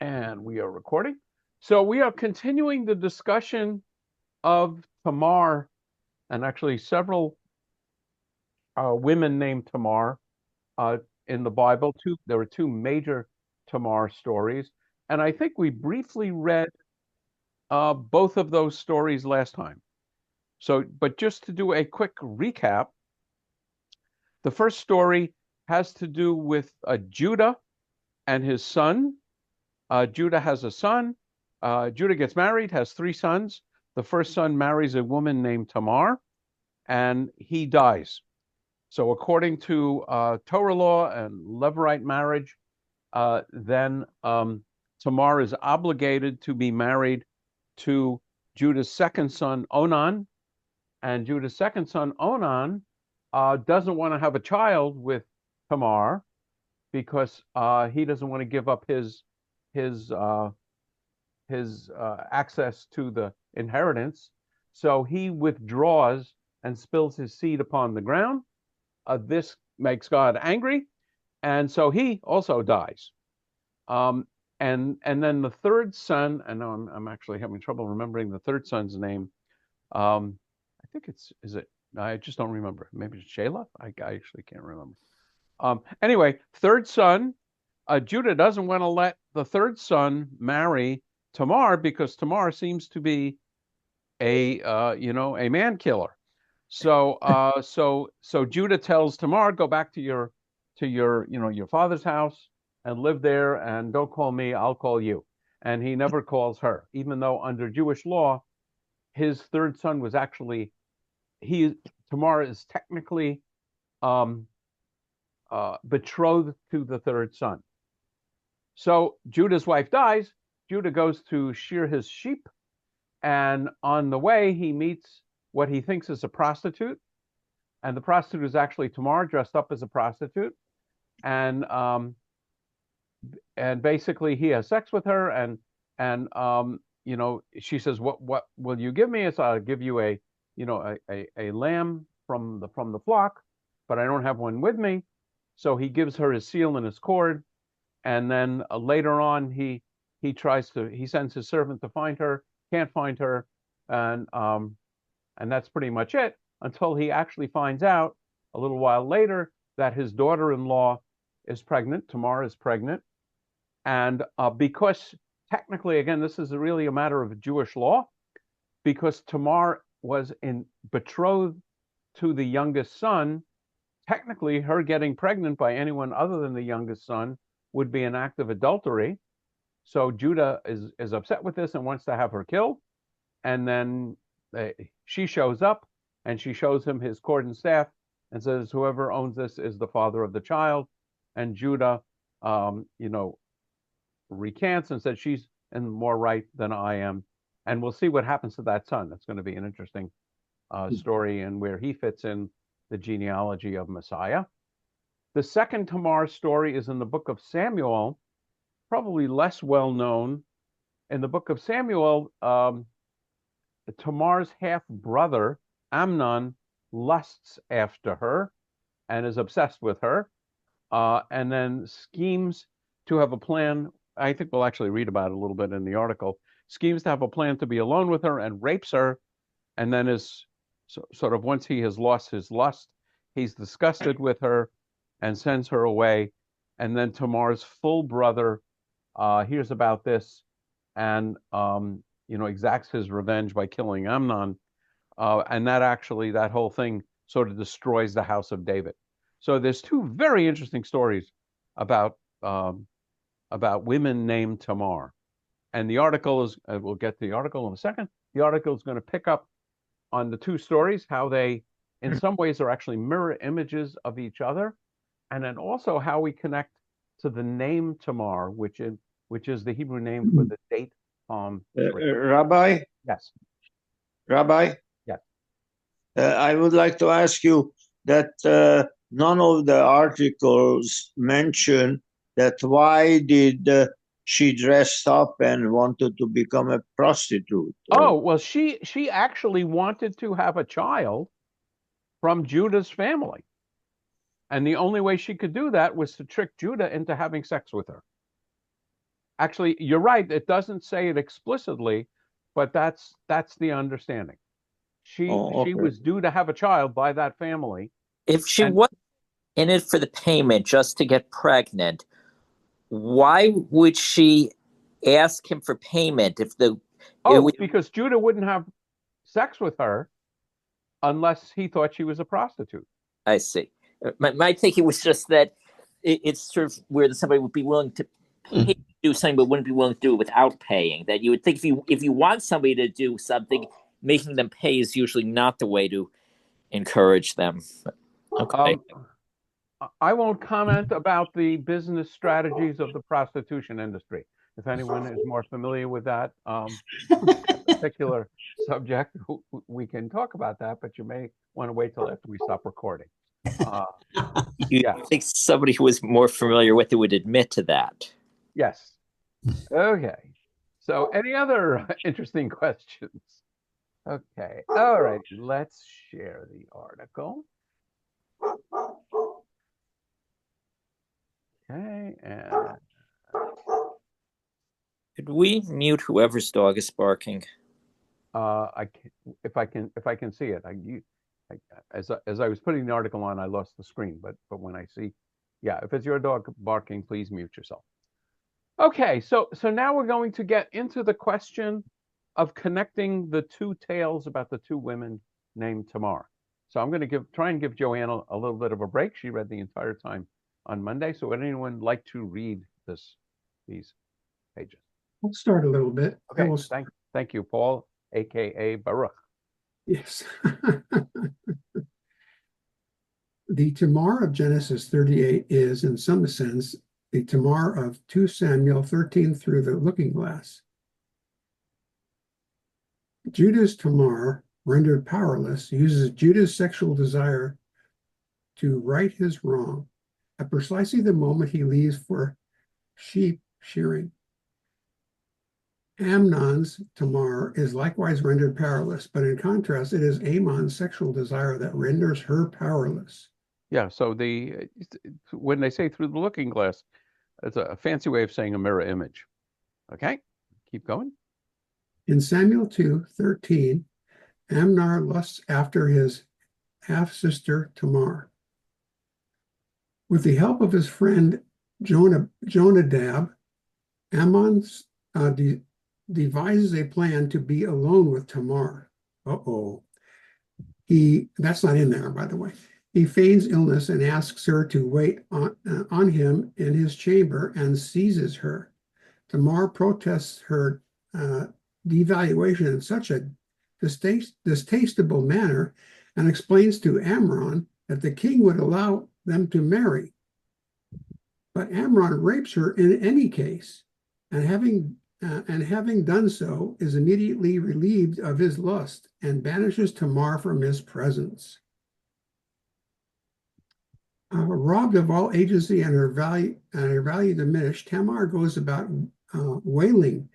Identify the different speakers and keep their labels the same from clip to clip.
Speaker 1: And we are recording. So we are continuing the discussion of Tamar, and actually several women named Tamar uh, in the Bible. There were two major Tamar stories, and I think we briefly read both of those stories last time. So, but just to do a quick recap, the first story has to do with Judah and his son. Judah has a son. Judah gets married, has three sons. The first son marries a woman named Tamar, and he dies. So, according to Torah law and Levirate marriage, then Tamar is obligated to be married to Judah's second son, Onan. And Judah's second son, Onan, doesn't want to have a child with Tamar because he doesn't want to give up his access to the inheritance. So he withdraws and spills his seed upon the ground. This makes God angry, and so he also dies. And then the third son, and I'm actually having trouble remembering the third son's name. I think is it? I just don't remember. Maybe it's Shelah. I actually can't remember. Anyway, third son. Judah doesn't want to let the third son marry Tamar because Tamar seems to be a a man killer. So so Judah tells Tamar, go back to your your father's house and live there, and don't call me, I'll call you. And he never calls her, even though under Jewish law, his third son was actually Tamar is technically betrothed to the third son. So Judah's wife dies. Judah goes to shear his sheep, and on the way he meets what he thinks is a prostitute, and the prostitute is actually Tamar dressed up as a prostitute, and basically he has sex with her, and she says, what will you give me? So I'll give you a a lamb from the flock, but I don't have one with me. So he gives her his seal and his cord, and then later on he sends his servant to find her, can't find her, and that's pretty much it until he actually finds out a little while later that his daughter-in-law is pregnant. Tamar is pregnant, and because technically, again, this is really a matter of Jewish law, because Tamar was betrothed to the youngest son. Technically, her getting pregnant by anyone other than the youngest son would be an act of adultery. So Judah is upset with this and wants to have her killed. And then she shows up and she shows him his cord and staff and says, whoever owns this is the father of the child. And Judah, recants and says she's in more right than I am. And we'll see what happens to that son. That's going to be an interesting story and where he fits in the genealogy of Messiah. The second Tamar story is in the book of Samuel, probably less well known. In the book of Samuel, Tamar's half brother, Amnon, lusts after her and is obsessed with her, and then schemes to have a plan. I think we'll actually read about it a little bit in the article. Schemes to have a plan to be alone with her and rapes her, and then is sort of, once he has lost his lust, he's disgusted with her and sends her away. And then Tamar's full brother hears about this and exacts his revenge by killing Amnon, and that whole thing sort of destroys the house of David. So there's two very interesting stories about women named Tamar, and the article is we'll get to the article in a second. The article is going to pick up on the two stories, how they in some ways are actually mirror images of each other, and then also how we connect to the name Tamar, which is the Hebrew name for the date palm tree.
Speaker 2: Rabbi?
Speaker 1: Yes.
Speaker 2: Rabbi?
Speaker 1: Yes.
Speaker 2: I would like to ask you that none of the articles mention that why did she dressed up and wanted to become a prostitute?
Speaker 1: Oh, well, she actually wanted to have a child from Judah's family. And the only way she could do that was to trick Judah into having sex with her. Actually, you're right. It doesn't say it explicitly, but that's the understanding.
Speaker 2: Oh,
Speaker 1: She
Speaker 2: okay.
Speaker 1: was due to have a child by that family,
Speaker 3: If she
Speaker 1: and
Speaker 3: was in it for the payment just to get pregnant, why would she ask him for payment if the it
Speaker 1: oh,
Speaker 3: was,
Speaker 1: because Judah wouldn't have sex with her unless he thought she was a prostitute.
Speaker 3: I see. My thinking was just that it's sort of where somebody would be willing to pay to do something but wouldn't be willing to do it without paying. That you would think if you want somebody to do something, making them pay is usually not the way to encourage them. Okay.
Speaker 1: Um, I won't comment about the business strategies of the prostitution industry. If anyone is more familiar with that particular subject, we can talk about that, but you may want to wait till after we stop recording. Uh,
Speaker 3: You
Speaker 1: yeah,
Speaker 3: think somebody who was more familiar with it would admit to that?
Speaker 1: yes. Okay. So, any other interesting questions? Okay. All right. Let's share the article. Okay. And
Speaker 3: Could we mute whoever's dog is barking?
Speaker 1: I can, if I can see it. As I was putting the article on, I lost the screen. But when I see, yeah, if it's your dog barking, please mute yourself. Okay. So now we're going to get into the question of connecting the two tales about the two women named Tamar. So I'm going to try and give Joanna a little bit of a break. She read the entire time on Monday. So would anyone like to read these pages?
Speaker 4: We'll start a little bit.
Speaker 1: Okay, thank you, Paul, aka Baruch.
Speaker 4: Yes. The Tamar of Genesis 38 is, in some sense, the Tamar of 2 Samuel 13 through the looking glass. Judah's Tamar, rendered powerless, uses Judah's sexual desire to right his wrong at precisely the moment he leaves for sheep shearing. Amnon's Tamar is likewise rendered powerless, but in contrast, it is Ammon's sexual desire that renders her powerless.
Speaker 1: Yeah, so when they say through the looking glass, it's a fancy way of saying a mirror image. Okay, keep going.
Speaker 4: In Samuel 2:13, Amnon lusts after his half-sister Tamar. With the help of his friend Jonadab, Ammon devises a plan to be alone with Tamar. That's not in there, by the way. He feigns illness and asks her to wait on him in his chamber and seizes her. Tamar protests her devaluation in such a distasteful manner and explains to Amnon that the king would allow them to marry. But Amnon rapes her in any case, and having done so, is immediately relieved of his lust and banishes Tamar from his presence. Robbed of all agency and her value diminished, Tamar goes about wailing,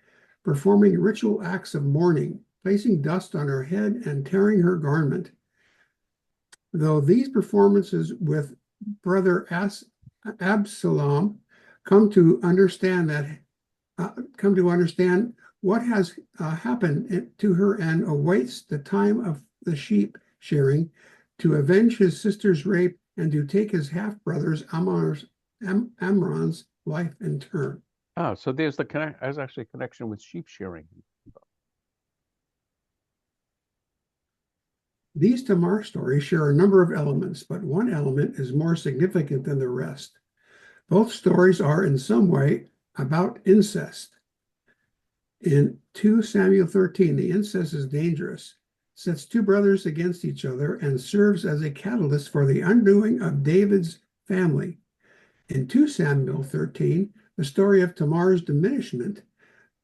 Speaker 4: performing ritual acts of mourning, placing dust on her head and tearing her garment. Though these performances with brother Absalom come to understand what has happened to her and awaits the time of the sheep shearing to avenge his sister's rape and to take his half-brother's Amron's life in turn.
Speaker 1: Oh, so there's actually a connection with sheep shearing.
Speaker 4: These Tamar stories share a number of elements, but one element is more significant than the rest. Both stories are in some way about incest. In 2 Samuel 13, the incest is dangerous, sets two brothers against each other, and serves as a catalyst for the undoing of David's family. In 2 Samuel 13, the story of Tamar's diminishment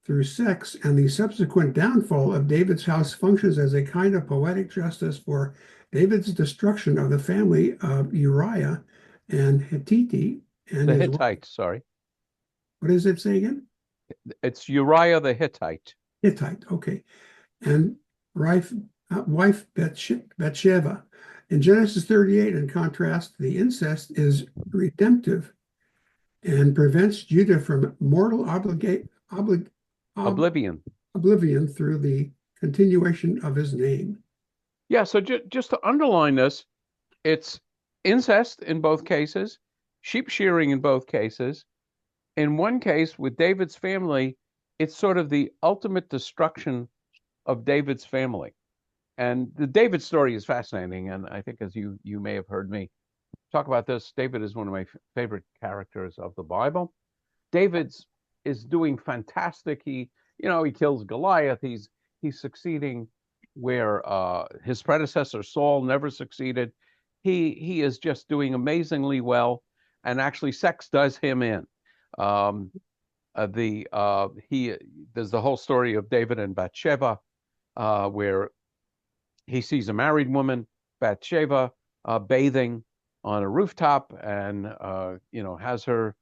Speaker 4: through sex and the subsequent downfall of David's house functions as a kind of poetic justice for David's destruction of the family of Uriah and Hittite and
Speaker 1: The
Speaker 4: his
Speaker 1: Hittite, sorry.
Speaker 4: What does it say again?
Speaker 1: It's Uriah the Hittite.
Speaker 4: Hittite, okay. And wife Bathsheba. In Genesis 38, in contrast, the incest is redemptive and prevents Judah from mortal obli ob
Speaker 1: Oblivion.
Speaker 4: oblivion through the continuation of his name.
Speaker 1: Yeah, so just to underline this, it's incest in both cases, sheep shearing in both cases. In one case, with David's family, it's sort of the ultimate destruction of David's family. And the David story is fascinating. And I think, as you may have heard me talk about this, David is one of my favorite characters of the Bible. David's is doing fantastic. He kills Goliath. He's succeeding where his predecessor Saul never succeeded. He is just doing amazingly well, and actually, sex does him in. Um, the he There's the whole story of David and Bathsheba, where he sees a married woman, Bathsheba, bathing on a rooftop, and has her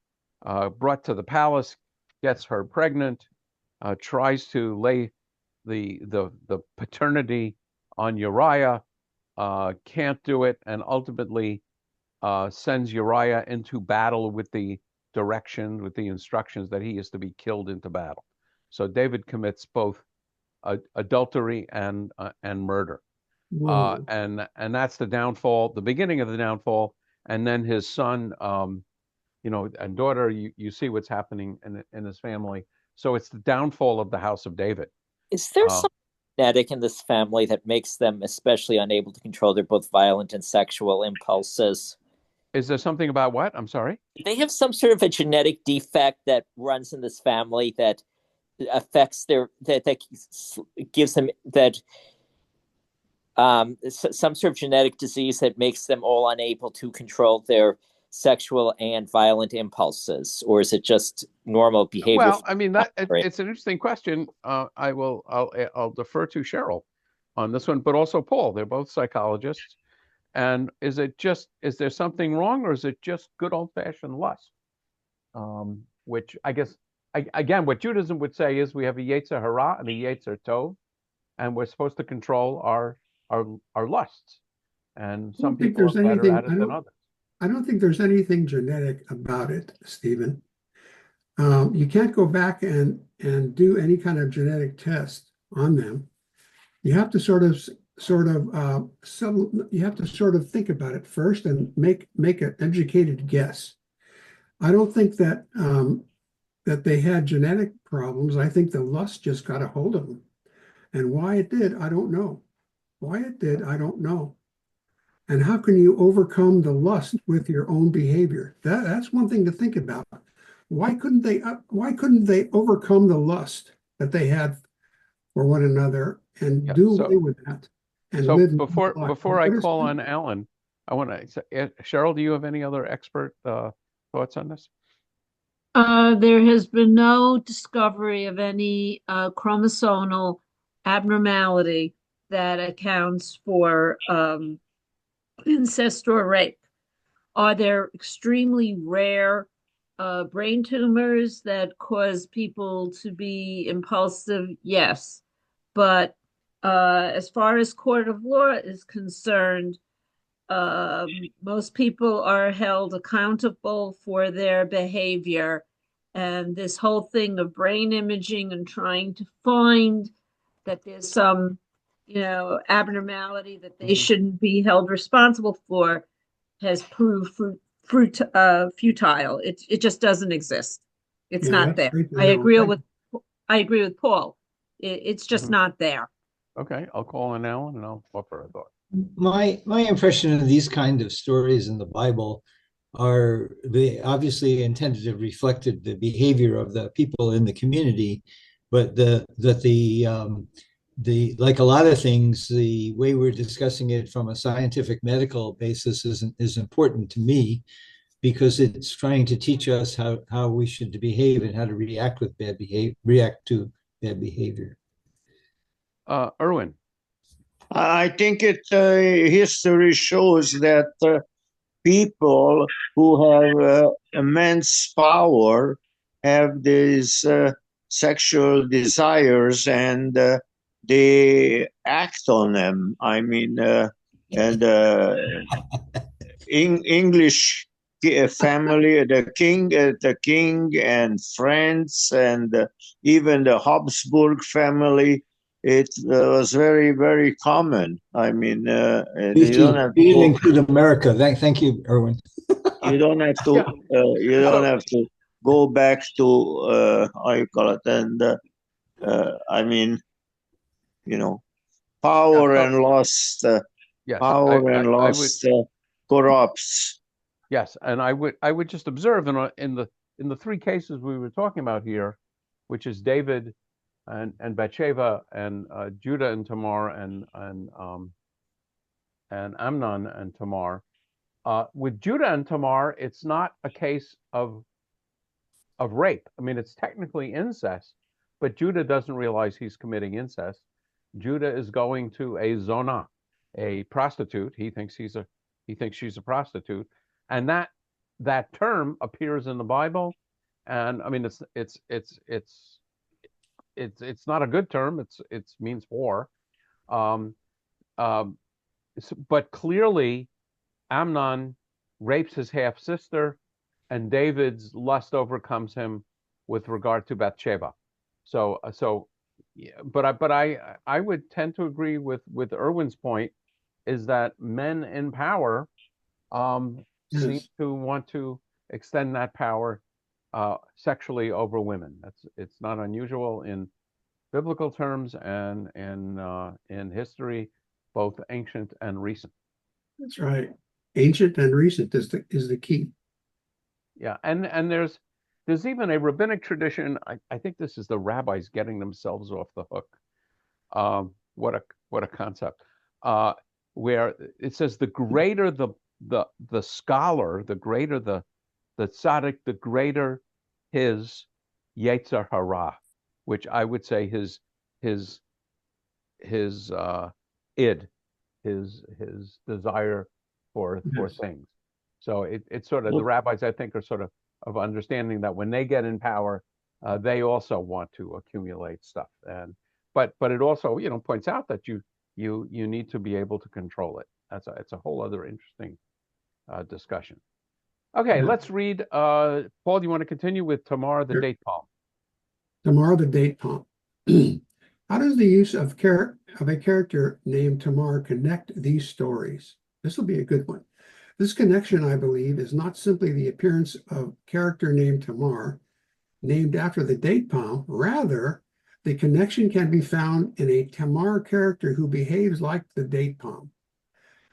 Speaker 1: brought to the palace, gets her pregnant, tries to lay the paternity on Uriah, can't do it, and ultimately sends Uriah into battle with the instructions that he is to be killed into battle. So David commits both adultery and murder. And that's the downfall, the beginning of the downfall, and then his son, and daughter. You see what's happening in his family. So it's the downfall of the house of David.
Speaker 3: Is there something genetic in this family that makes them especially unable to control their both violent and sexual impulses?
Speaker 1: Is there something about what? I'm sorry?
Speaker 3: They have some sort of a genetic defect that runs in this family that affects that gives them some sort of genetic disease that makes them all unable to control their sexual and violent impulses, or is it just normal behavior?
Speaker 1: Well, I mean, it's an interesting question. I'll defer to Cheryl on this one, but also Paul. They're both psychologists. And is there something wrong, or is it just good old-fashioned lust? Which I guess, again, what Judaism would say is we have a Yetzer Hara and a Yetzer Tov, and we're supposed to control our lusts. And some people are better at it than others.
Speaker 4: I don't think there's anything genetic about it, Stephen. You can't go back and do any kind of genetic test on them. You have to sort of think about it first and make an educated guess. I don't think that that they had genetic problems. I think the lust just got a hold of them, and why it did, I don't know. Why it did, I don't know. And how can you overcome the lust with your own behavior? That's one thing to think about. Why couldn't they overcome the lust that they had for one another and do away with that and live?
Speaker 1: Before I call on Alan, I want to say, Cheryl, do you have any other expert thoughts on this?
Speaker 5: There has been no discovery of any chromosomal abnormality that accounts for incest or rape. Are there extremely rare brain tumors that cause people to be impulsive? Yes. But as far as court of law is concerned, most people are held accountable for their behavior. And this whole thing of brain imaging and trying to find that there's some abnormality that they shouldn't be held responsible for has proved futile. It just doesn't exist. It's not there. I agree with Paul. It's just not there.
Speaker 1: Okay, I'll call on Alan and I'll offer a thought.
Speaker 6: My impression of these kind of stories in the Bible are they obviously intended to reflect the behavior of the people in the community, but like a lot of things, the way we're discussing it from a scientific medical basis is important to me, because it's trying to teach us how we should behave and how to react to bad behavior.
Speaker 1: Erwin.
Speaker 2: I think history shows that people who have immense power have these sexual desires, and they act on them. I mean, English family, the king and friends, and even the Habsburg family. It was very, very common. I mean, you don't have to
Speaker 6: We didn't
Speaker 2: go.
Speaker 6: include America. Thank you, Erwin.
Speaker 2: You don't have to.
Speaker 1: Yeah.
Speaker 2: You don't
Speaker 1: So
Speaker 2: have to go back to how you call it. And I mean, you know,
Speaker 1: yeah,
Speaker 2: power
Speaker 1: so
Speaker 2: and lust.
Speaker 1: yes,
Speaker 2: Power and
Speaker 1: I would
Speaker 2: lust corrupts.
Speaker 1: yes, and I would just observe in the three cases we were talking about here, which is David and Bathsheba and Judah and Tamar and Amnon and Tamar. With Judah and Tamar, it's not a case of rape. I mean, it's technically incest, but Judah doesn't realize he's committing incest. Judah is going to a zona, a prostitute. He thinks she's a prostitute, and that term appears in the Bible. And I mean, it's not a good term. It means whore. Um, um, but clearly Amnon rapes his half sister, and David's lust overcomes him with regard to Bathsheba. So, yeah, I would tend to agree with Erwin's point, is that men in power seem
Speaker 4: Yes,
Speaker 1: to want to extend that power sexually over women. It's not unusual in biblical terms and in history, both ancient and recent.
Speaker 4: that's right. Ancient and recent is the key.
Speaker 1: Yeah, and there's even a rabbinic tradition. I think this is the rabbis getting themselves off the hook. What a concept. Where it says the greater the scholar, the greater the tzaddik, the greater his yetzer hara, which I would say his his id, his desire for
Speaker 4: Yes.
Speaker 1: things. So it's sort of the rabbis, I think, are sort of understanding that when they get in power, they also want to accumulate stuff. And but it also points out that you need to be able to control it. It's a whole other interesting discussion. Okay,
Speaker 4: Yeah.
Speaker 1: let's read. Paul, do you want to continue with Tamar the
Speaker 4: Sure.
Speaker 1: date palm?
Speaker 4: Tamar the date palm. How does the use of a character named Tamar connect these stories? This will be a good one. This connection, I believe, is not simply the appearance of character named Tamar, named after the date palm. Rather, the connection can be found in a Tamar character who behaves like the date palm.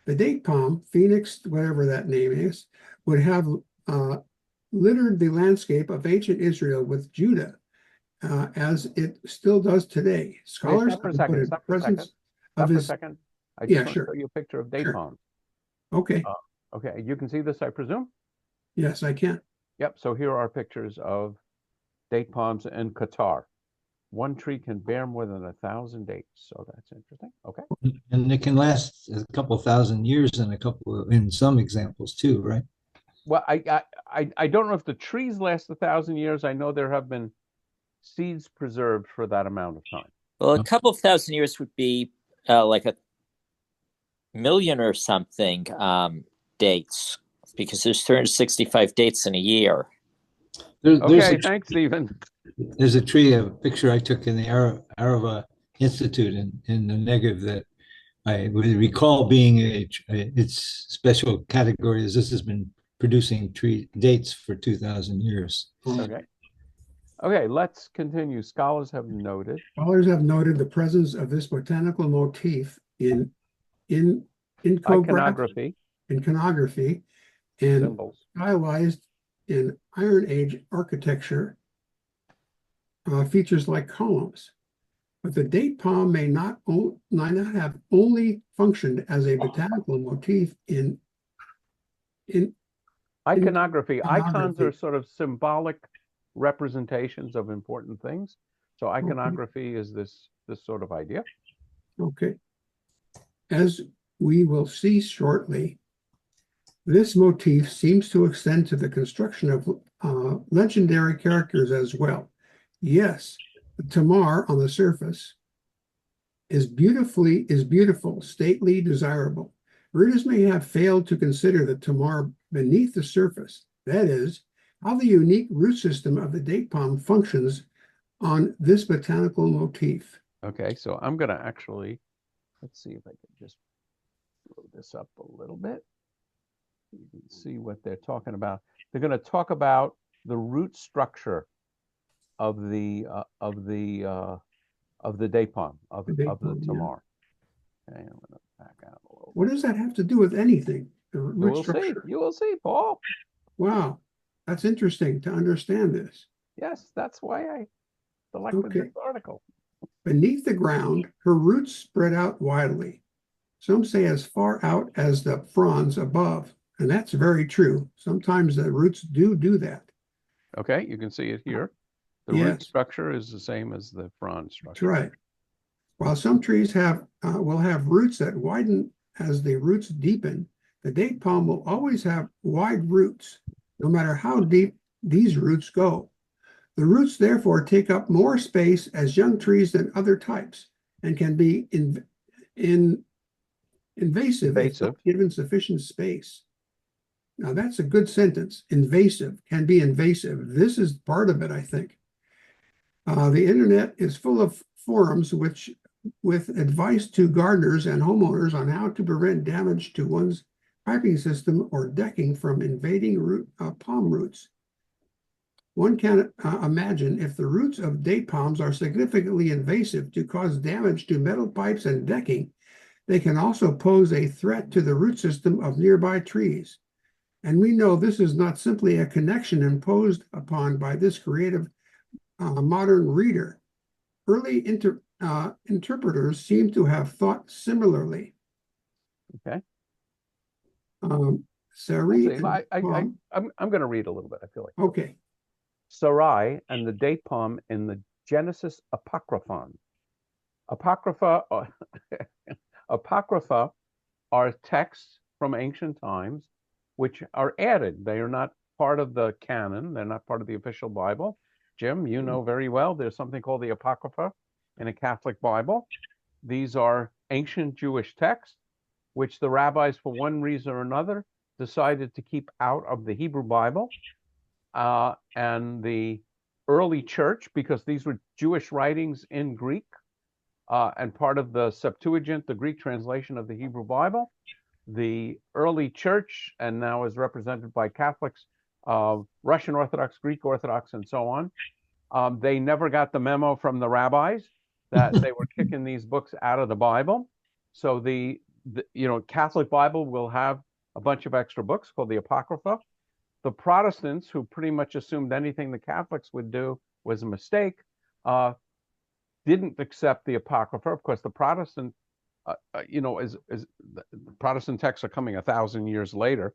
Speaker 4: The date palm, Phoenix, whatever that name is, would have littered the landscape of ancient Israel with Judah, as it still does today.
Speaker 1: Wait,
Speaker 4: Scholars
Speaker 1: stop for a
Speaker 4: have put
Speaker 1: second.
Speaker 4: in
Speaker 1: Stop for a second.
Speaker 4: presence of
Speaker 1: Stop for a
Speaker 4: his.
Speaker 1: second. I just
Speaker 4: Yeah,
Speaker 1: want to show
Speaker 4: sure,
Speaker 1: you a picture of date
Speaker 4: sure.
Speaker 1: palms.
Speaker 4: Okay.
Speaker 1: Okay, you can see this, I presume?
Speaker 4: Yes, I can.
Speaker 1: Yep, so here are pictures of date palms in Qatar. One tree can bear more than 1,000 dates, so that's interesting. Okay.
Speaker 6: And it can last a couple thousand years in some examples too, right?
Speaker 1: Well, I don't know if the trees last 1,000 years. I know there have been seeds preserved for that amount of time.
Speaker 3: Well, a couple of thousand years would be like a million or something dates, because there's 365 dates in a year.
Speaker 1: Okay, thanks, Stephen.
Speaker 6: There's a picture I took in the Arava Institute in the Negev that I would recall being its special category is this has been producing tree dates for 2,000 years.
Speaker 1: Okay. Okay, let's continue. Scholars have noted
Speaker 4: The presence of this botanical motif in
Speaker 1: iconography,
Speaker 4: iconography, and
Speaker 1: symbols.
Speaker 4: stylized in Iron Age architecture, features like columns. But the date palm may not have only functioned as a botanical motif in
Speaker 1: Iconography. Icons
Speaker 4: iconography.
Speaker 1: are sort of symbolic representations of important things. So iconography is this sort of idea.
Speaker 4: Okay. As we will see shortly, this motif seems to extend to the construction of legendary characters as well. Yes, Tamar on the surface is beautiful, stately, desirable. Readers may have failed to consider the Tamar beneath the surface, that is, how the unique root system of the date palm functions on this botanical motif.
Speaker 1: Okay, so I'm going to actually, let's see if I can just blow this up a little bit. You can see what they're talking about. They're going to talk about the root structure of the date palm of the Tamar. Okay, I'm going to back out a little.
Speaker 4: What does that have to do with anything? The root structure.
Speaker 1: You will see, Paul.
Speaker 4: Wow, that's interesting to understand this.
Speaker 1: Yes, that's why I selected this article.
Speaker 4: Beneath the ground, her roots spread out widely. Some say as far out as the fronds above, and that's very true. Sometimes the roots do that.
Speaker 1: Okay, you can see it here. The root structure is the same as the frond structure.
Speaker 4: That's right. While some trees will have roots that widen as the roots deepen, the date palm will always have wide roots, no matter how deep these roots go. The roots therefore take up more space as young trees than other types and can be invasive if not given sufficient space. Now that's a good sentence. Invasive, can be invasive. This is part of it, I think. The internet is full of forums with advice to gardeners and homeowners on how to prevent damage to one's piping system or decking from invading palm roots. One can imagine if the roots of date palms are significantly invasive to cause damage to metal pipes and decking, they can also pose a threat to the root system of nearby trees. And we know this is not simply a connection imposed upon by this creative modern reader. Early interpreters seem to have thought similarly.
Speaker 1: Okay.
Speaker 4: Sarai.
Speaker 1: I'm going to read a little bit. I feel like.
Speaker 4: Okay.
Speaker 1: Sarai and the date palm in the Genesis Apocryphon. Apocrypha are texts from ancient times which are added. They are not part of the canon. They're not part of the official Bible. Jim, you know very well there's something called the Apocrypha in a Catholic Bible. These are ancient Jewish texts which the rabbis, for one reason or another, decided to keep out of the Hebrew Bible. And the early church, because these were Jewish writings in Greek and part of the Septuagint, the Greek translation of the Hebrew Bible, the early church, and now is represented by Catholics, Russian Orthodox, Greek Orthodox, and so on. They never got the memo from the rabbis that they were kicking these books out of the Bible. So the Catholic Bible will have a bunch of extra books called the Apocrypha. The Protestants, who pretty much assumed anything the Catholics would do was a mistake, didn't accept the Apocrypha. Of course, the Protestant, the Protestant texts are coming 1,000 years later.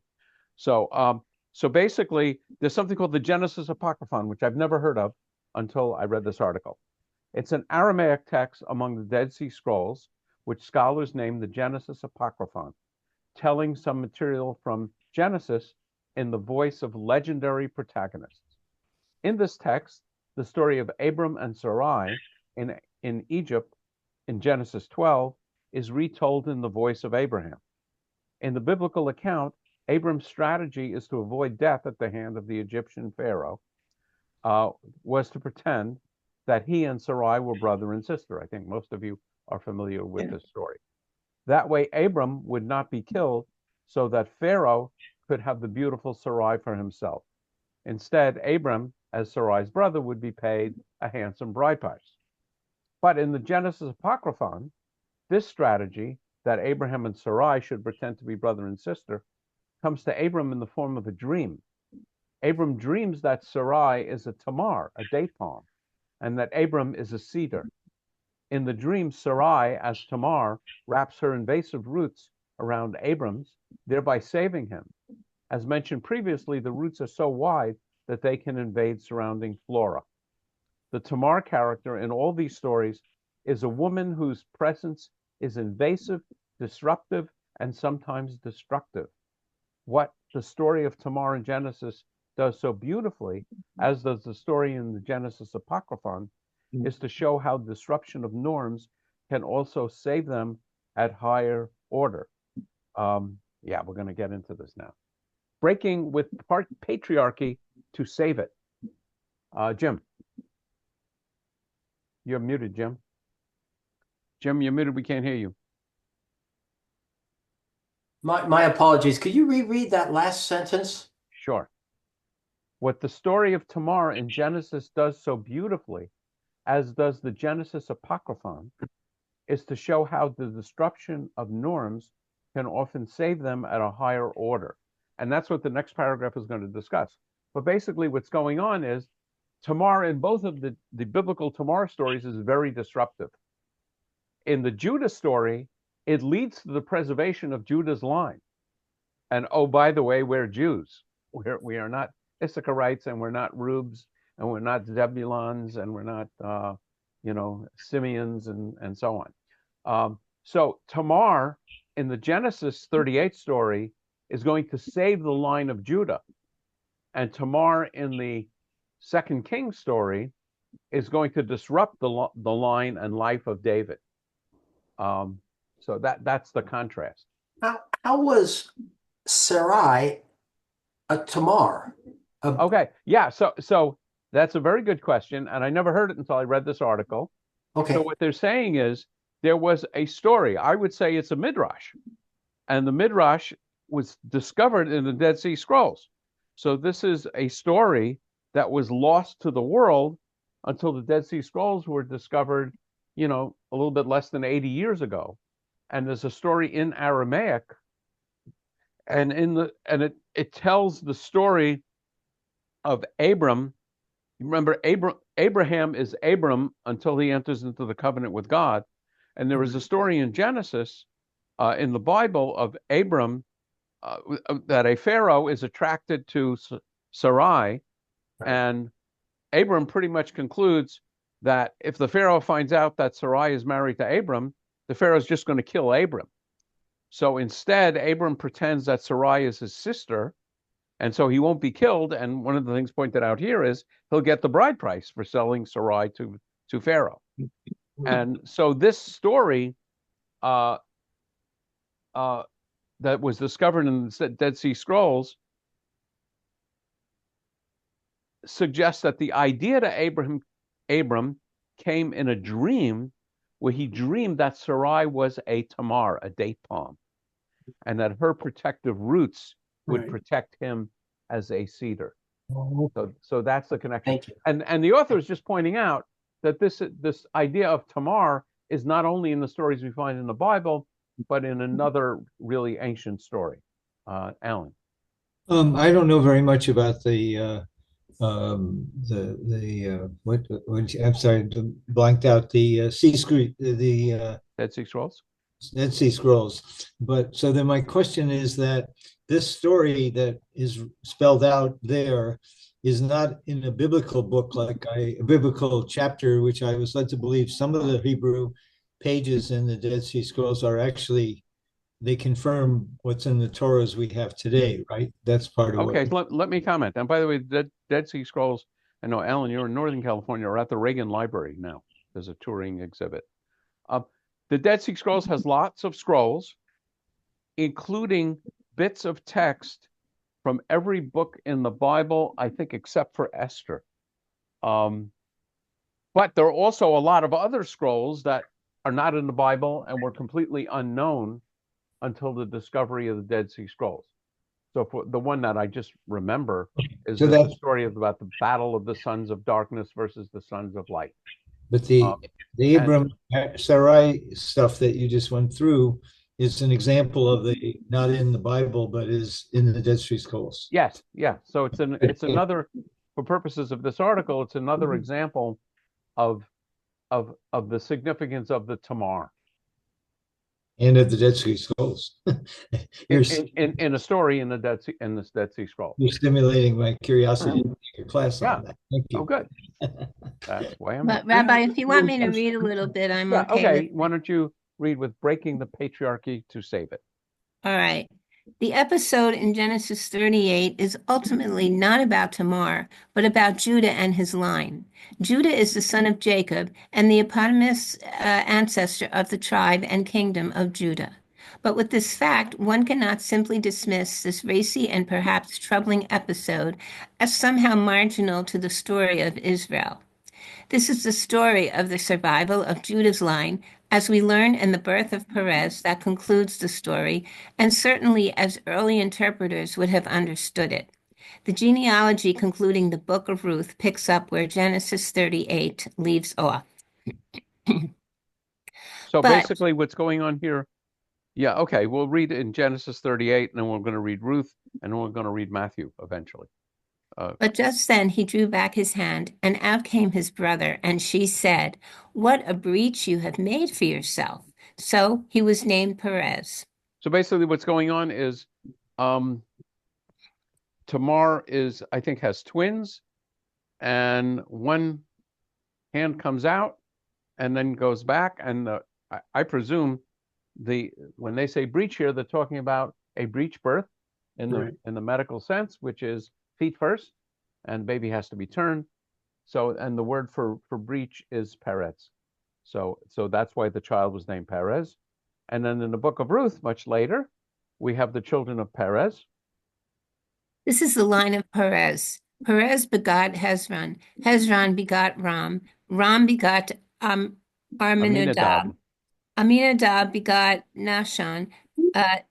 Speaker 1: So basically, there's something called the Genesis Apocryphon, which I've never heard of until I read this article. It's an Aramaic text among the Dead Sea Scrolls, which scholars name the Genesis Apocryphon, telling some material from Genesis in the voice of legendary protagonists. In this text, the story of Abram and Sarai in Egypt in Genesis 12 is retold in the voice of Abraham. In the biblical account, Abram's strategy is to avoid death at the hand of the Egyptian Pharaoh, was to pretend that he and Sarai were brother and sister. I think most of you are familiar with this story. That way, Abram would not be killed so that Pharaoh could have the beautiful Sarai for himself. Instead, Abram, as Sarai's brother, would be paid a handsome bride price. But in the Genesis Apocryphon, this strategy, that Abraham and Sarai should pretend to be brother and sister, comes to Abram in the form of a dream. Abram dreams that Sarai is a Tamar, a date palm, and that Abram is a cedar. In the dream, Sarai, as Tamar, wraps her invasive roots around Abram's, thereby saving him. As mentioned previously, the roots are so wide that they can invade surrounding flora. The Tamar character in all these stories is a woman whose presence is invasive, disruptive, and sometimes destructive. What the story of Tamar in Genesis does so beautifully, as does the story in the Genesis Apocryphon, is to show how disruption of norms can also save them at higher order. Yeah, we're going to get into this now. Breaking with patriarchy to save it. Jim. You're muted, Jim. Jim, you're muted. We can't hear you.
Speaker 7: My apologies. Could you reread that last sentence?
Speaker 1: Sure. What the story of Tamar in Genesis does so beautifully, as does the Genesis Apocryphon, is to show how the disruption of norms can often save them at a higher order. And that's what the next paragraph is going to discuss. But basically what's going on is Tamar in both of the biblical Tamar stories is very disruptive. In the Judah story, it leads to the preservation of Judah's line. And oh, by the way, we're Jews. We are not Issacharites, and we're not Rubes, and we're not Zebulons, and we're not, Simeons, and so on. So Tamar in the Genesis 38 story is going to save the line of Judah. And Tamar in the Second Kings story is going to disrupt the line and life of David. So that's the contrast.
Speaker 7: How was Sarai a Tamar?
Speaker 1: Okay, yeah. So that's a very good question, and I never heard it until I read this article.
Speaker 7: Okay.
Speaker 1: So what they're saying is there was a story. I would say it's a midrash, and the midrash was discovered in the Dead Sea Scrolls. So this is a story that was lost to the world until the Dead Sea Scrolls were discovered, a little bit less than 80 years ago. And there's a story in Aramaic, and it tells the story of Abram. Remember, Abraham is Abram until he enters into the covenant with God. And there is a story in Genesis, in the Bible, of Abram, that a Pharaoh is attracted to Sarai, and Abram pretty much concludes that if the Pharaoh finds out that Sarai is married to Abram, the Pharaoh is just going to kill Abram. So instead, Abram pretends that Sarai is his sister, and so he won't be killed. And one of the things pointed out here is he'll get the bride price for selling Sarai to Pharaoh. And so this story that was discovered in the Dead Sea Scrolls suggests that the idea to Abram came in a dream, where he dreamed that Sarai was a Tamar, a date palm, and that her protective roots would protect him as a cedar. So that's the connection.
Speaker 7: Thank you.
Speaker 1: And the author is just pointing out that this idea of Tamar is not only in the stories we find in the Bible, but in another really ancient story. Alan.
Speaker 6: I don't know very much about what I'm sorry, blanked out the
Speaker 1: Dead Sea Scrolls.
Speaker 6: Dead Sea Scrolls. But so then my question is that this story that is spelled out there is not in a biblical book, like a biblical chapter, which I was led to believe some of the Hebrew pages in the Dead Sea Scrolls are actually, they confirm what's in the Torahs we have today, right? That's part of
Speaker 1: Okay, let me comment. And by the way, the Dead Sea Scrolls, I know, Alan, you're in Northern California, or at the Reagan Library now. There's a touring exhibit. The Dead Sea Scrolls has lots of scrolls, including bits of text from every book in the Bible, I think, except for Esther. But there are also a lot of other scrolls that are not in the Bible and were completely unknown until the discovery of the Dead Sea Scrolls. So for the one that I just remember is the story about the battle of the sons of darkness versus the sons of light.
Speaker 6: But the Abram Sarai stuff that you just went through is an example of the not in the Bible, but is in the Dead Sea Scrolls.
Speaker 1: Yes, yeah. So it's another, for purposes of this article, it's another example of the significance of the Tamar.
Speaker 6: And of the Dead Sea Scrolls.
Speaker 1: in a story in this Dead Sea Scroll.
Speaker 6: You're stimulating my curiosity to take a class on that. Thank you.
Speaker 1: Oh, good. That's why I'm.
Speaker 8: But Rabbi, if you want me to read a little bit, I'm okay.
Speaker 1: Okay, why don't you read with breaking the patriarchy to save it?
Speaker 8: All right. The episode in Genesis 38 is ultimately not about Tamar, but about Judah and his line. Judah is the son of Jacob and the eponymous ancestor of the tribe and kingdom of Judah. But with this fact, one cannot simply dismiss this racy and perhaps troubling episode as somehow marginal to the story of Israel. This is the story of the survival of Judah's line, as we learn in the birth of Perez that concludes the story, and certainly as early interpreters would have understood it. The genealogy concluding the book of Ruth picks up where Genesis 38 leaves off.
Speaker 1: So
Speaker 8: But
Speaker 1: basically what's going on here, yeah, okay, we'll read in Genesis 38, and then we're going to read Ruth, and then we're going to read Matthew eventually.
Speaker 8: But just then he drew back his hand, and out came his brother, and she said, "What a breach you have made for yourself." So he was named Perez.
Speaker 1: So basically what's going on is Tamar is, I think, has twins, and one hand comes out and then goes back, and I presume when they say breech here, they're talking about a breech birth in the medical sense, which is feet first, and baby has to be turned. So, and the word for breech is Perez. So that's why the child was named Perez. And then in the book of Ruth, much later, we have the children of Perez.
Speaker 8: This is the line of Perez. Perez begot Hezron. Hezron begot Ram. Ram begot Aminadab. Aminadab begot Nahshon.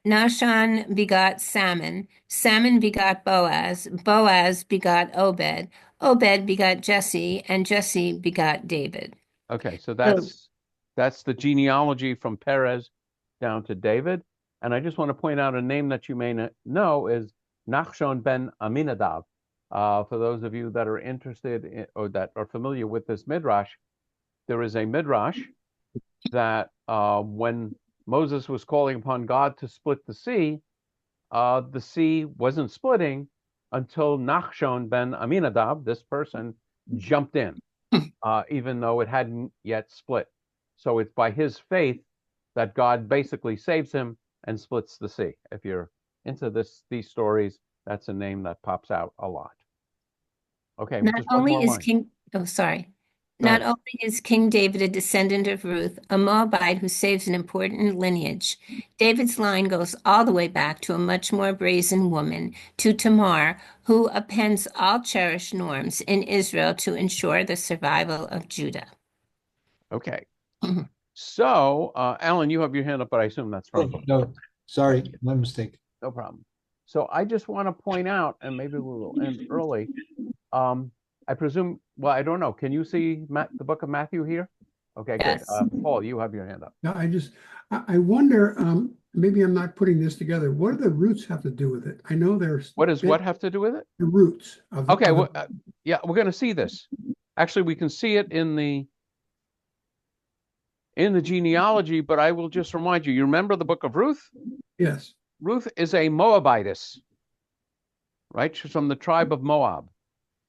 Speaker 8: Nahshon begot Salmon. Salmon begot Boaz. Boaz begot Obed. Obed begot Jesse, and Jesse begot David.
Speaker 1: Okay, so that's the genealogy from Perez down to David. And I just want to point out a name that you may not know is Nachshon ben Aminadab. For those of you that are interested in, or that are familiar with this midrash, there is a midrash that when Moses was calling upon God to split the sea wasn't splitting until Nachshon ben Aminadab, this person, jumped in, even though it hadn't yet split. So it's by his faith that God basically saves him and splits the sea. If you're into these stories, that's a name that pops out a lot. Okay,
Speaker 8: Not
Speaker 1: just one
Speaker 8: only
Speaker 1: more
Speaker 8: is
Speaker 1: line.
Speaker 8: King, oh, sorry.
Speaker 1: Go
Speaker 8: Not
Speaker 1: ahead.
Speaker 8: only is King David a descendant of Ruth, a Moabite who saves an important lineage, David's line goes all the way back to a much more brazen woman, to Tamar, who appends all cherished norms in Israel to ensure the survival of Judah.
Speaker 1: Okay. So, Alan, you have your hand up, but I assume that's from.
Speaker 6: Oh, no, sorry, my mistake.
Speaker 1: No problem. So I just want to point out, and maybe we will end early. I presume, well, I don't know. Can you see the book of Matthew here? Okay,
Speaker 8: Yes.
Speaker 1: good. Paul, you have your hand up.
Speaker 4: No, I wonder, maybe I'm not putting this together. What do the roots have to do with it? I know there's
Speaker 1: What does what have to do with it?
Speaker 4: the roots of
Speaker 1: Okay, well, yeah, we're going to see this. Actually, we can see it in the genealogy, but I will just remind you. You remember the book of Ruth?
Speaker 4: Yes.
Speaker 1: Ruth is a Moabitess, right? She's from the tribe of Moab.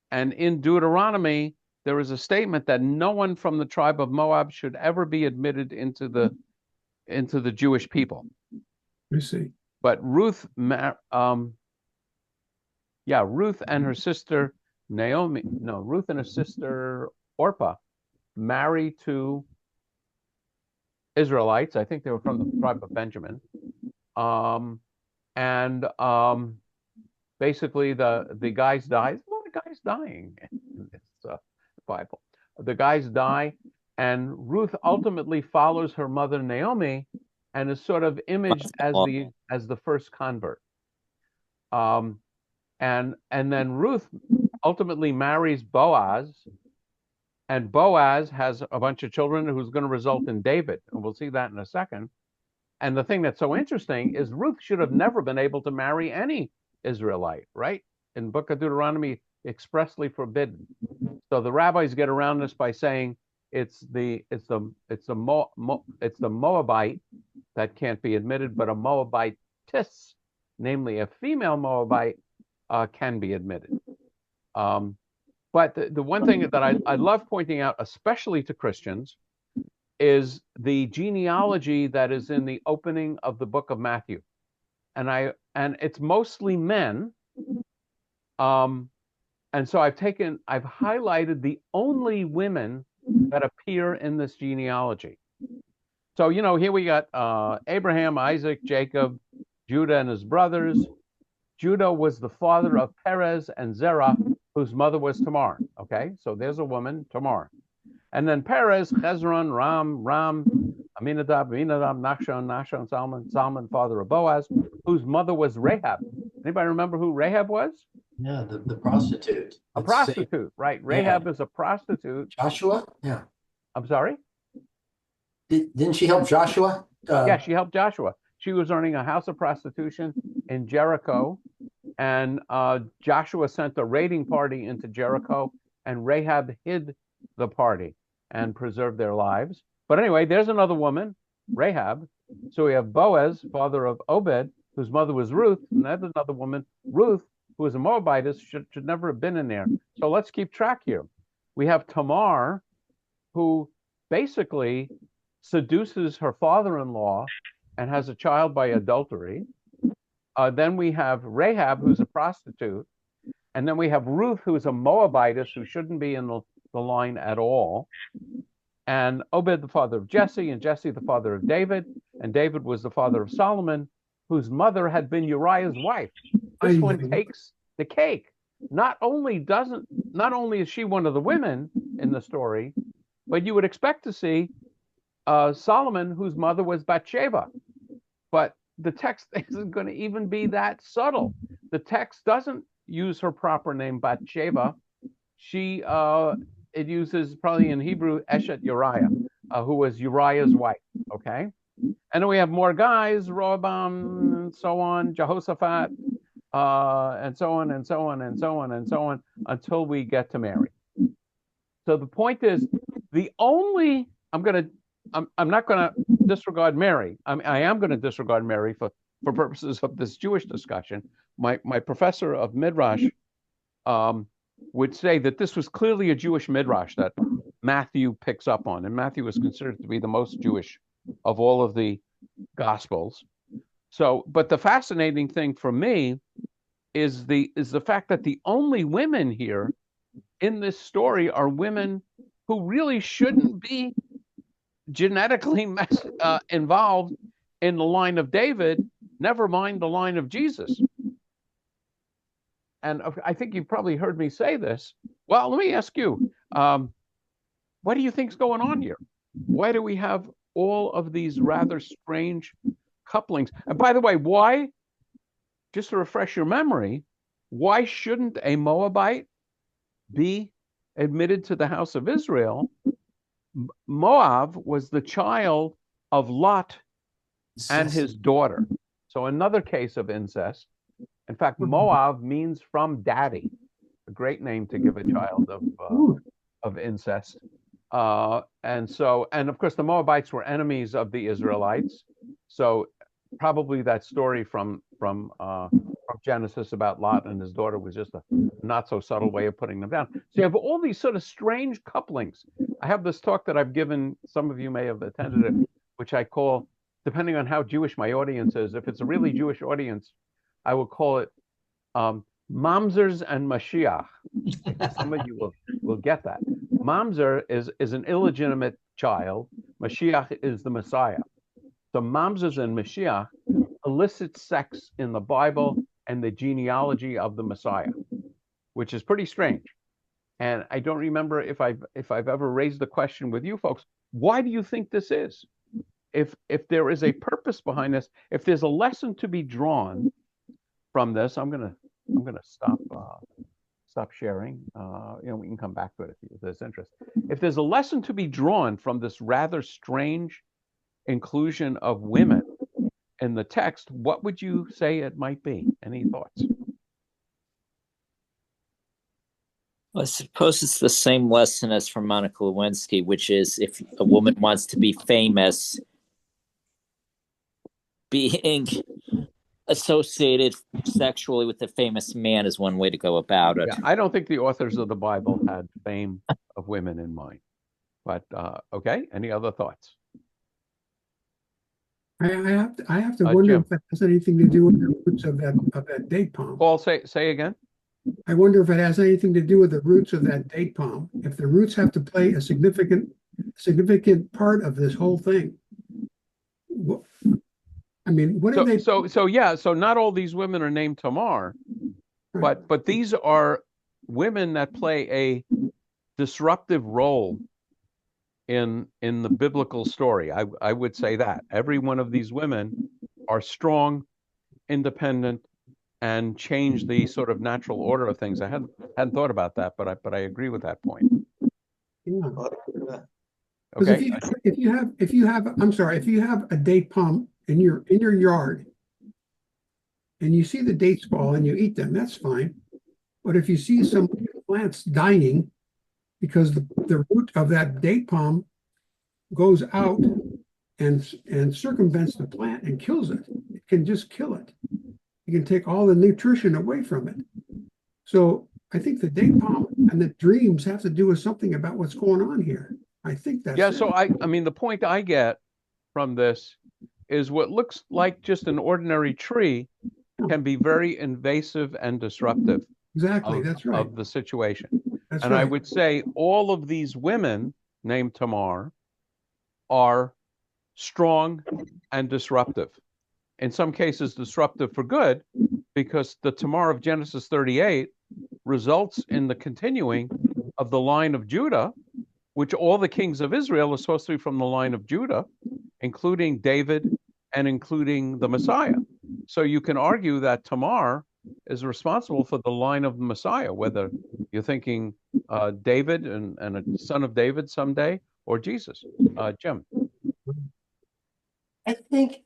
Speaker 1: And in Deuteronomy, there is a statement that no one from the tribe of Moab should ever be admitted into the Jewish people.
Speaker 4: I see.
Speaker 1: But Ruth and her sister Ruth and her sister Orpah marry two Israelites. I think they were from the tribe of Benjamin. Basically the guys die. There's a lot of guys dying in this Bible. The guys die, and Ruth ultimately follows her mother Naomi and is sort of imaged as the first convert. And then Ruth ultimately marries Boaz, and Boaz has a bunch of children who's going to result in David, and we'll see that in a second. And the thing that's so interesting is Ruth should have never been able to marry any Israelite, right? In Book of Deuteronomy, expressly forbidden. So the rabbis get around this by saying it's the Moabite that can't be admitted, but a Moabitess, namely a female Moabite, can be admitted. But the one thing that I love pointing out, especially to Christians, is the genealogy that is in the opening of the book of Matthew. And it's mostly men. And so I've highlighted the only women that appear in this genealogy. So, here we got Abraham, Isaac, Jacob, Judah, and his brothers. Judah was the father of Perez and Zerah, whose mother was Tamar. Okay, so there's a woman, Tamar. And then Perez, Hezron, Ram, Aminadab, Nachshon, Salmon, father of Boaz, whose mother was Rahab. Anybody remember who Rahab was?
Speaker 7: Yeah, the prostitute.
Speaker 1: A prostitute, right? Rahab is a prostitute.
Speaker 7: Joshua? Yeah.
Speaker 1: I'm sorry?
Speaker 7: Didn't she help Joshua?
Speaker 1: Yeah, she helped Joshua. She was running a house of prostitution in Jericho, and Joshua sent a raiding party into Jericho, and Rahab hid the party and preserved their lives. But anyway, there's another woman, Rahab. So we have Boaz, father of Obed, whose mother was Ruth, and there's another woman, Ruth, who was a Moabitess, should never have been in there. So let's keep track here. We have Tamar, who basically seduces her father-in-law and has a child by adultery. Then we have Rahab, who's a prostitute. And then we have Ruth, who's a Moabitess, who shouldn't be in the line at all. And Obed, the father of Jesse, and Jesse, the father of David. And David was the father of Solomon, whose mother had been Uriah's wife. This one takes the cake. Not only is she one of the women in the story, but you would expect to see Solomon, whose mother was Bathsheba. But the text isn't going to even be that subtle. The text doesn't use her proper name, Bathsheba. It uses probably in Hebrew, Eshet Uriah, who was Uriah's wife, okay? And then we have more guys, Rehoboam, and so on, Jehoshaphat, and so on, and so on, and so on, and so on, until we get to Mary. So the point is, I'm not going to disregard Mary. I am going to disregard Mary for purposes of this Jewish discussion. My professor of Midrash would say that this was clearly a Jewish Midrash that Matthew picks up on, and Matthew is considered to be the most Jewish of all of the Gospels. So, but the fascinating thing for me is the fact that the only women here in this story are women who really shouldn't be genetically involved in the line of David, never mind the line of Jesus. And I think you've probably heard me say this. Well, let me ask you, what do you think's going on here? Why do we have all of these rather strange couplings? And by the way, why, just to refresh your memory, why shouldn't a Moabite be admitted to the house of Israel? Moab was the child of Lot and his daughter. So another case of incest. In fact, Moab means from daddy, a great name to give a child of incest. And of course, the Moabites were enemies of the Israelites. So probably that story from Genesis about Lot and his daughter was just a not so subtle way of putting them down. So you have all these sort of strange couplings. I have this talk that I've given, some of you may have attended it, which I call, depending on how Jewish my audience is, if it's a really Jewish audience, I will call it Mamzers and Mashiach. Some of you will get that. Mamzer is an illegitimate child. Mashiach is the Messiah. So Mamzers and Mashiach elicit sex in the Bible and the genealogy of the Messiah, which is pretty strange. And I don't remember if I've ever raised the question with you folks. Why do you think this is? If there is a purpose behind this, if there's a lesson to be drawn from this, I'm gonna stop sharing. We can come back to it if there's interest. If there's a lesson to be drawn from this rather strange inclusion of women in the text, what would you say it might be? Any thoughts?
Speaker 3: Well, I suppose it's the same lesson as from Monica Lewinsky, which is if a woman wants to be famous, being associated sexually with a famous man is one way to go about it.
Speaker 1: Yeah, I don't think the authors of the Bible had fame of women in mind. But okay, any other thoughts?
Speaker 4: I have to wonder
Speaker 1: Jim.
Speaker 4: if that has anything to do with the roots of that date palm.
Speaker 1: Paul, say again.
Speaker 4: I wonder if it has anything to do with the roots of that date palm. If the roots have to play a significant part of this whole thing. I mean, what did
Speaker 1: So not all these women are named Tamar,
Speaker 4: Right.
Speaker 1: but these are women that play a disruptive role in the biblical story. I would say that every one of these women are strong, independent, and change the sort of natural order of things. I hadn't thought about that, but I agree with that point.
Speaker 4: Yeah.
Speaker 2: Uh,
Speaker 4: Because
Speaker 1: Okay.
Speaker 4: if you have I'm sorry, if you have a date palm in your yard and you see the dates fall and you eat them, that's fine. But if you see some plants dying because the root of that date palm goes out and circumvents the plant and kills it, it can just kill it. You can take all the nutrition away from it. So I think the date palm and the dreams have to do with something about what's going on here. I think that's
Speaker 1: Yeah,
Speaker 4: it.
Speaker 1: so I mean the point I get from this is what looks like just an ordinary tree can be very invasive and disruptive
Speaker 4: Exactly. That's right.
Speaker 1: of the situation.
Speaker 4: That's
Speaker 1: And I
Speaker 4: right.
Speaker 1: would say all of these women named Tamar are strong and disruptive. In some cases, disruptive for good, because the Tamar of Genesis 38 results in the continuing of the line of Judah, which all the kings of Israel are supposed to be from the line of Judah, including David and including the Messiah. So you can argue that Tamar is responsible for the line of the Messiah, whether you're thinking David and a son of David someday, or Jesus. Jim.
Speaker 7: I think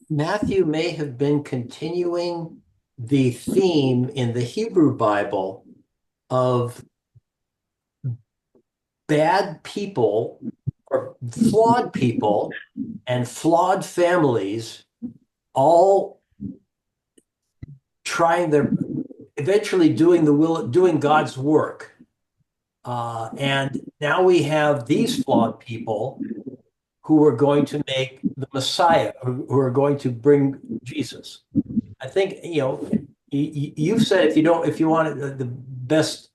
Speaker 7: Matthew may have been continuing the theme in the Hebrew Bible of bad people or flawed people and flawed families all trying their eventually doing God's work. And now we have these flawed people who are going to make the Messiah, who are going to bring Jesus. I think, you've said if you want the best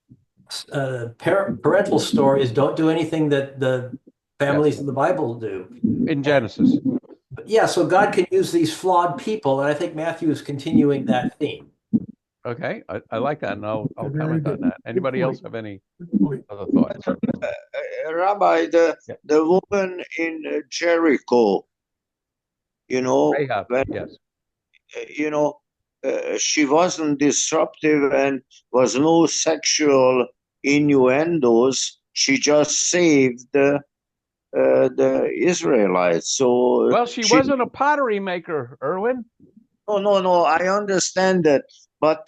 Speaker 7: parental story is don't do anything that the families in the Bible do.
Speaker 1: In Genesis.
Speaker 7: But yeah, so God can use these flawed people, and I think Matthew is continuing that theme.
Speaker 1: Okay, I like that, and I'll
Speaker 4: Very
Speaker 1: comment on
Speaker 4: good.
Speaker 1: that. Anybody
Speaker 4: Good
Speaker 1: else
Speaker 4: point.
Speaker 1: have any
Speaker 4: Good point.
Speaker 1: other thoughts?
Speaker 2: Rabbi, the
Speaker 1: Yeah.
Speaker 2: the woman in Jericho,
Speaker 1: Rahab,
Speaker 2: when
Speaker 1: yes.
Speaker 2: you know she wasn't disruptive and was no sexual innuendos. She just saved the Israelites. So
Speaker 1: Well, she
Speaker 2: she
Speaker 1: wasn't a pottery maker, Erwin.
Speaker 2: no. I understand that, but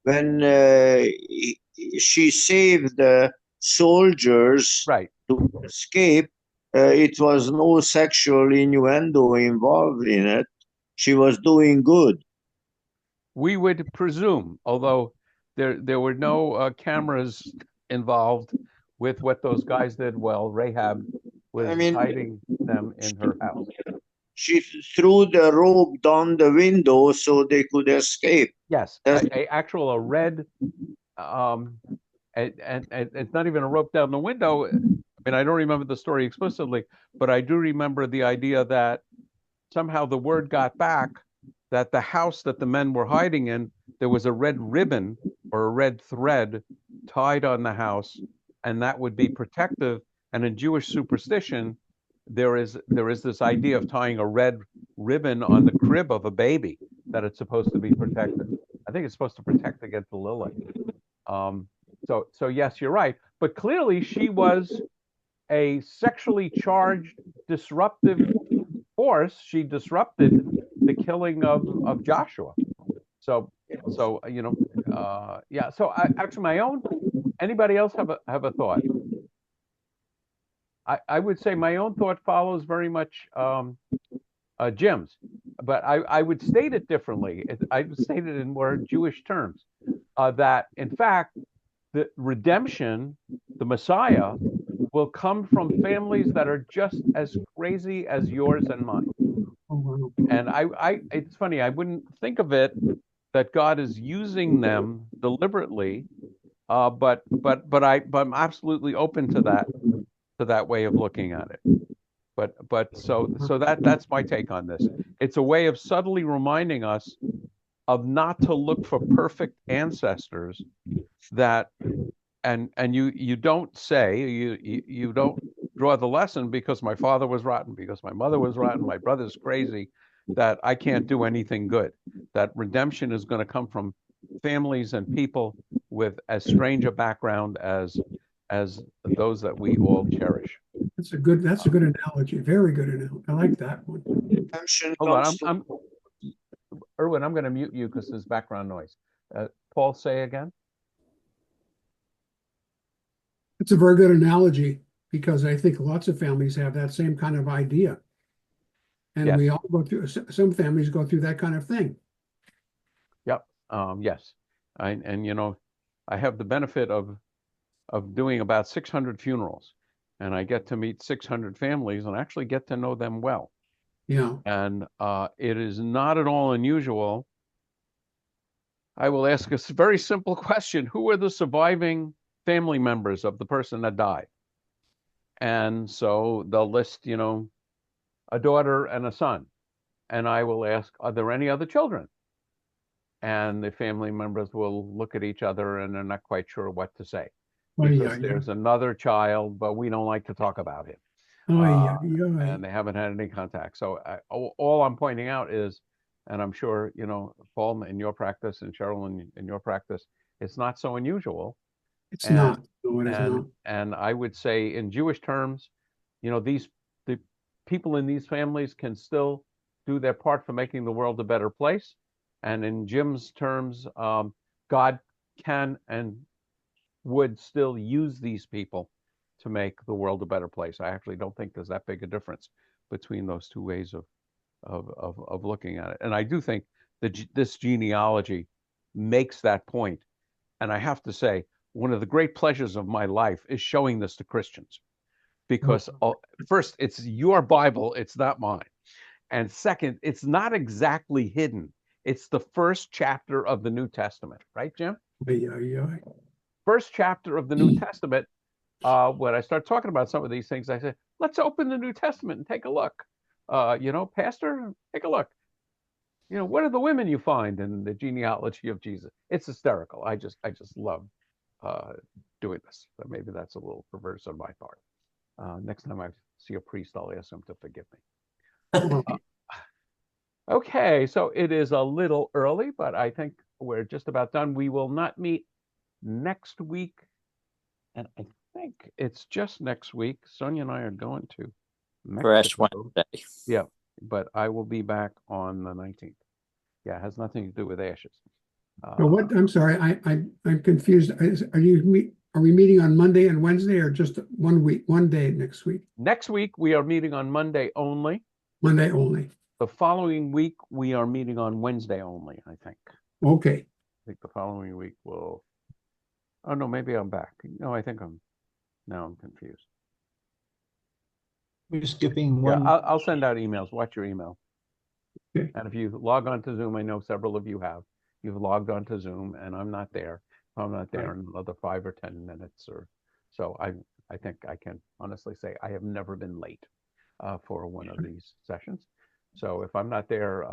Speaker 2: when she saved the soldiers
Speaker 1: Right.
Speaker 2: to escape, it was no sexual innuendo involved in it. She was doing good.
Speaker 1: We would presume, although there were no cameras involved with what those guys did while Rahab
Speaker 2: I
Speaker 1: was
Speaker 2: mean,
Speaker 1: hiding them in her house.
Speaker 2: she threw the rope down the window so they could escape.
Speaker 1: Yes,
Speaker 2: That's
Speaker 1: a red, and it's not even a rope down the window. I mean, I don't remember the story explicitly, but I do remember the idea that somehow the word got back that the house that the men were hiding in, there was a red ribbon or a red thread tied on the house, and that would be protective. And in Jewish superstition, there is this idea of tying a red ribbon on the crib of a baby, that it's supposed to be protective. I think it's supposed to protect against the Lilith. So yes, you're right. But clearly, she was a sexually charged, disruptive force. She disrupted the killing of Joshua. So yeah. So actually, anybody else have a thought? I would say my own thought follows very much Jim's, but I would state it differently. I would state it in more Jewish terms, that in fact the redemption, the Messiah, will come from families that are just as crazy as yours and mine.
Speaker 4: Oh, wow.
Speaker 1: And it's funny, I wouldn't think of it that God is using them deliberately, but I'm absolutely open to that way of looking at it. So that's my take on this. It's a way of subtly reminding us of not to look for perfect ancestors that and you don't say you don't draw the lesson because my father was rotten, because my mother was rotten, my brother's crazy, that I can't do anything good. That redemption is going to come from families and people with as strange a background as those that we all cherish.
Speaker 4: That's a good analogy. Very good analogy. I like that one.
Speaker 2: Redemption
Speaker 1: Hold on,
Speaker 2: comes
Speaker 1: I'm Erwin, I'm going to mute you because there's background noise. Paul, say again.
Speaker 4: It's a very good analogy because I think lots of families have that same kind of idea. And
Speaker 1: Yes.
Speaker 4: we all go through, some families go through that kind of thing.
Speaker 1: Yep. Yes. And you know, I have the benefit of doing about 600 funerals, and I get to meet 600 families and actually get to know them well.
Speaker 4: Yeah.
Speaker 1: And it is not at all unusual. I will ask a very simple question: who are the surviving family members of the person that died? And so they'll list, you know, a daughter and a son. And I will ask, are there any other children? And the family members will look at each other and they're not quite sure what to say because there's another child, but we don't like to talk about him. And they haven't had any contact. So all I'm pointing out is, and I'm sure, you know, Paul, in your practice, and Cheryl, in your practice, it's not so unusual.
Speaker 4: It's not. No, it is not.
Speaker 1: And I would say in Jewish terms, you know, the people in these families can still do their part for making the world a better place. And in Jim's terms, God can and would still use these people to make the world a better place. I actually don't think there's that big a difference between those two ways of looking at it. And I do think that this genealogy makes that point. And I have to say, one of the great pleasures of my life is showing this to Christians. Because first, it's your Bible, it's not mine. And second, it's not exactly hidden. It's the first chapter of the New Testament, right, Jim? First chapter of the New Testament. When I start talking about some of these things, I say, let's open the New Testament and take a look. You know, Pastor, take a look. You know, what are the women you find in the genealogy of Jesus? It's hysterical. I just love doing this. But maybe that's a little perverse on my part. Next time I see a priest, I'll ask him to forgive me. Okay, so it is a little early, but I think we're just about done. We will not meet next week. And I think it's just next week. Sonia and I are going to Mexico.
Speaker 3: Wednesday.
Speaker 1: Yeah, but I will be back on the 19th. Yeah, it has nothing to do with ashes.
Speaker 4: What? I'm sorry, I'm confused. Are we meeting on Monday and Wednesday, or just one day next week?
Speaker 1: Next week we are meeting on Monday only.
Speaker 4: Monday only.
Speaker 1: The following week we are meeting on Wednesday only, I think.
Speaker 4: Okay.
Speaker 1: I think the following week will. Oh no, maybe I'm back. No, I think now I'm confused.
Speaker 6: We're skipping one.
Speaker 1: Yeah, I'll send out emails. Watch your email.
Speaker 4: Okay.
Speaker 1: And if you log on to Zoom, I know several of you have. You've logged on to Zoom, and I'm not there. I'm not there in another 5 or 10 minutes or so. I think I can honestly say I have never been late for one of these sessions. So if I'm not there,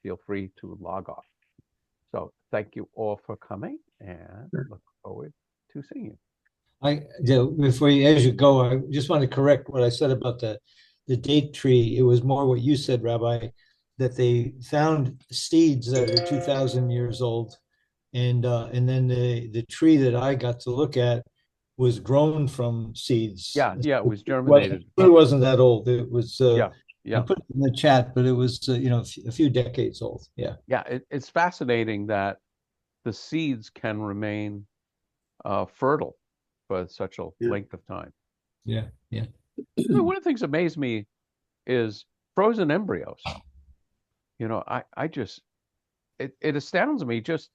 Speaker 1: feel free to log off. So thank you all for coming, and look forward to seeing you.
Speaker 6: Before you, as you go, I just want to correct what I said about the date tree. It was more what you said, Rabbi, that they found seeds that are 2,000 years old, and then the tree that I got to look at was grown from seeds.
Speaker 1: Yeah, it was germinated.
Speaker 6: It wasn't that old. It was
Speaker 1: yeah.
Speaker 6: I put it in the chat, but it was a few decades old. Yeah.
Speaker 1: Yeah, it's fascinating that the seeds can remain fertile for such a length of time.
Speaker 6: Yeah.
Speaker 1: One of the things that amazed me is frozen embryos. You know, I just it astounds me just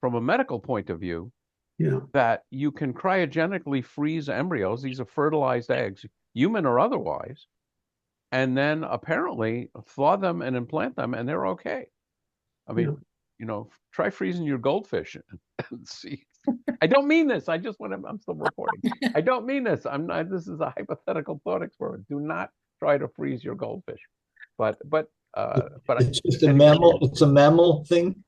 Speaker 1: from a medical point of view that you can cryogenically freeze embryos. These are fertilized eggs, human or otherwise, and then apparently thaw them and implant them, and they're okay. I mean, you know, try freezing your goldfish and see. I don't mean this. I'm still reporting. I don't mean this. I'm not. This is a hypothetical thought experiment. Do not try to freeze your goldfish. But
Speaker 6: It's just a
Speaker 1: anyway,
Speaker 6: mammal. It's a mammal thing.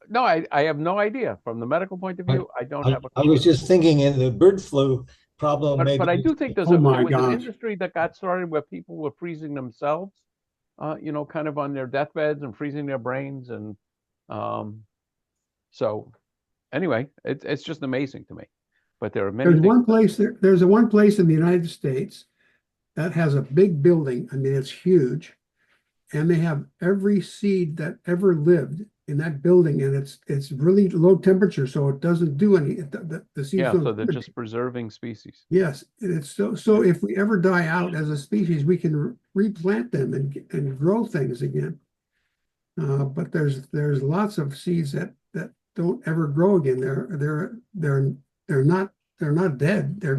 Speaker 1: no, I have no idea. From the medical point of view, I don't have a
Speaker 6: I
Speaker 1: clue.
Speaker 6: was just thinking in the bird flu problem, maybe.
Speaker 1: But I do think
Speaker 4: Oh my
Speaker 1: there was an
Speaker 4: gosh.
Speaker 1: industry that got started where people were freezing themselves, kind of on their deathbeds and freezing their brains, and so anyway, it's just amazing to me. But there are many
Speaker 4: There's
Speaker 1: things.
Speaker 4: one place there's a one place in the United States that has a big building. I mean, it's huge, and they have every seed that ever lived in that building, and it's really low temperature, so it doesn't do any. The seeds
Speaker 1: Yeah,
Speaker 4: don't
Speaker 1: so they're
Speaker 4: do
Speaker 1: just preserving species.
Speaker 4: Yes, and it's so if we ever die out as a species, we can replant them and grow things again. But there's lots of seeds that don't ever grow again. They're not dead. They're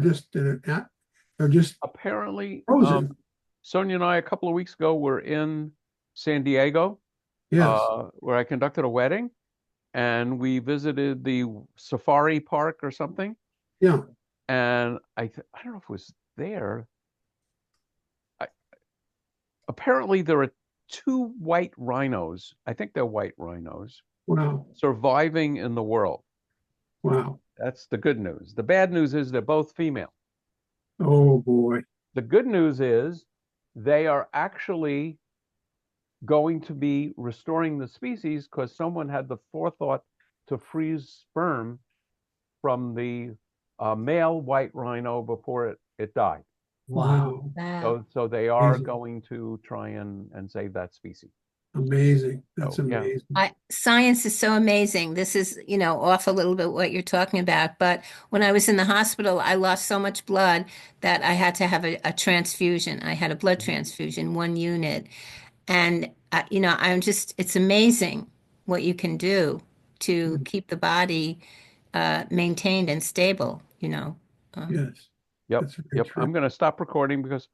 Speaker 4: just
Speaker 1: Apparently,
Speaker 4: frozen.
Speaker 1: Sonia and I a couple of weeks ago were in San Diego,
Speaker 4: Yes.
Speaker 1: where I conducted a wedding, and we visited the safari park or something.
Speaker 4: Yeah.
Speaker 1: And I don't know if it was there. Apparently, there are two white rhinos. I think they're white rhinos
Speaker 4: Wow.
Speaker 1: surviving in the world.
Speaker 4: Wow.
Speaker 1: That's the good news. The bad news is they're both female.
Speaker 4: Oh boy.
Speaker 1: The good news is they are actually going to be restoring the species because someone had the forethought to freeze sperm from the male white rhino before it died.
Speaker 4: Wow.
Speaker 1: So they are
Speaker 4: Amazing.
Speaker 1: going to try and save that species.
Speaker 4: Amazing. That's
Speaker 1: So, yeah.
Speaker 4: amazing.
Speaker 8: Science is so amazing. This is, off a little bit what you're talking about. But when I was in the hospital, I lost so much blood that I had to have a transfusion. I had a blood transfusion, 1 unit. And, it's amazing what you can do to keep the body maintained and stable.
Speaker 4: Yes.
Speaker 1: Yep.
Speaker 4: That's very
Speaker 1: Yep.
Speaker 4: true.
Speaker 1: I'm going to stop recording because